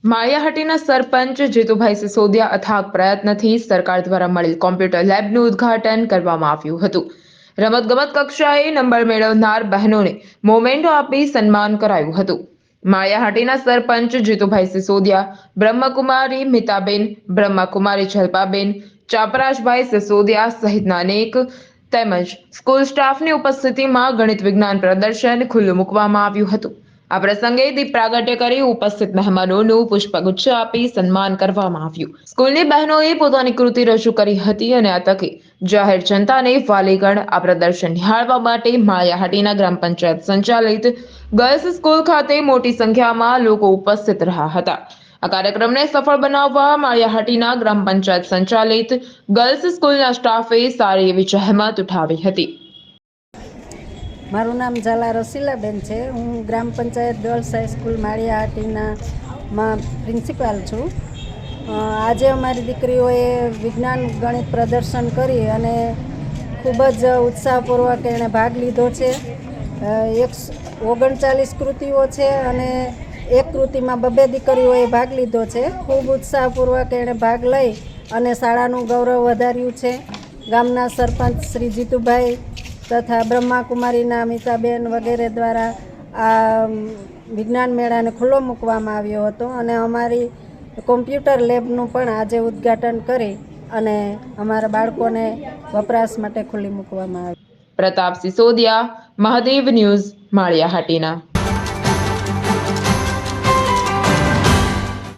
માળિયાહાટીના સરપંચ જીતુભાઈ સિસોદિયા અથાગ પ્રયત્નથી સરકાર દ્વારા મળેલ કોમ્પ્યુટર લેબનું ઉદ્ઘાટન કરવામાં આવ્યું હતું। રમતગમત કક્ષાએ નંબર મેળવનાર બહેનોને મોમેન્ટો આપી સન્માન કરાયું હતું। માળિયાહાટીના સરપંચ જીતુભાઈ સિસોદિયા, બ્રહ્મકુમારી મિતાબેન, બ્રહ્મકુમારી જલ્પાબેન, ચાપરાજભાઈ સિસોદિયા સહિતના અનેક તેમજ સ્કૂલ સ્ટાફની ઉપસ્થિતિમાં ગણિત વિજ્ઞાન પ્રદર્શન ખુલ્લું મૂકવામાં આવ્યું હતું। આ પ્રસંગે દીપ પ્રાગટ્ય કરી ઉપસ્થિત મહેમાનોનું પુષ્પગુચ્છ આપી સન્માન કરવામાં આવ્યું। સ્કૂલની બહેનોએ પોતાની કૃતિ રજૂ કરી હતી અને આ તકે જાહેર જનતાને વાલીગણ આ પ્રદર્શન નિહાળવા માટે માળિયાહાટીના ગ્રામ પંચાયત સંચાલિત ગર્લ્સ સ્કૂલ ખાતે મોટી સંખ્યામાં લોકો ઉપસ્થિત રહ્યા હતા। આ કાર્યક્રમને સફળ બનાવવા માળિયાહાટીના ગ્રામ પંચાયત સંચાલિત ગર્લ્સ સ્કૂલના સ્ટાફે સારી એવી જહેમત ઉઠાવી હતી। મારું નામ ઝાલા રસીલાબેન છે। હું ગ્રામ પંચાયત ગર્લ્સ હાઈસ્કૂલ માળિયાહાટીમાં પ્રિન્સિપાલ છું। આજે અમારી દીકરીઓએ વિજ્ઞાન ગણિત પ્રદર્શન કરી અને ખૂબ જ ઉત્સાહપૂર્વક એણે ભાગ લીધો છે। 39 કૃતિઓ છે અને એક કૃતિમાં 2 દીકરીઓએ ભાગ લીધો છે। ખૂબ ઉત્સાહપૂર્વક એણે ભાગ લઈ અને શાળાનું ગૌરવ વધાર્યું છે। ગામના સરપંચ શ્રી જીતુભાઈ તથા બ્રહ્માકુમારીના મિતાબેન વગેરે દ્વારા આ વિજ્ઞાન મેળાને ખુલ્લો મૂકવામાં આવ્યો હતો અને અમારી કોમ્પ્યુટર લેબનું પણ આજે ઉદ્ઘાટન કરી અને અમારા બાળકોને વપરાશ માટે ખુલ્લી મૂકવામાં આવી। પ્રતાપ સિસોદિયા, મહાદેવ ન્યૂઝ, માળિયાહાટીના।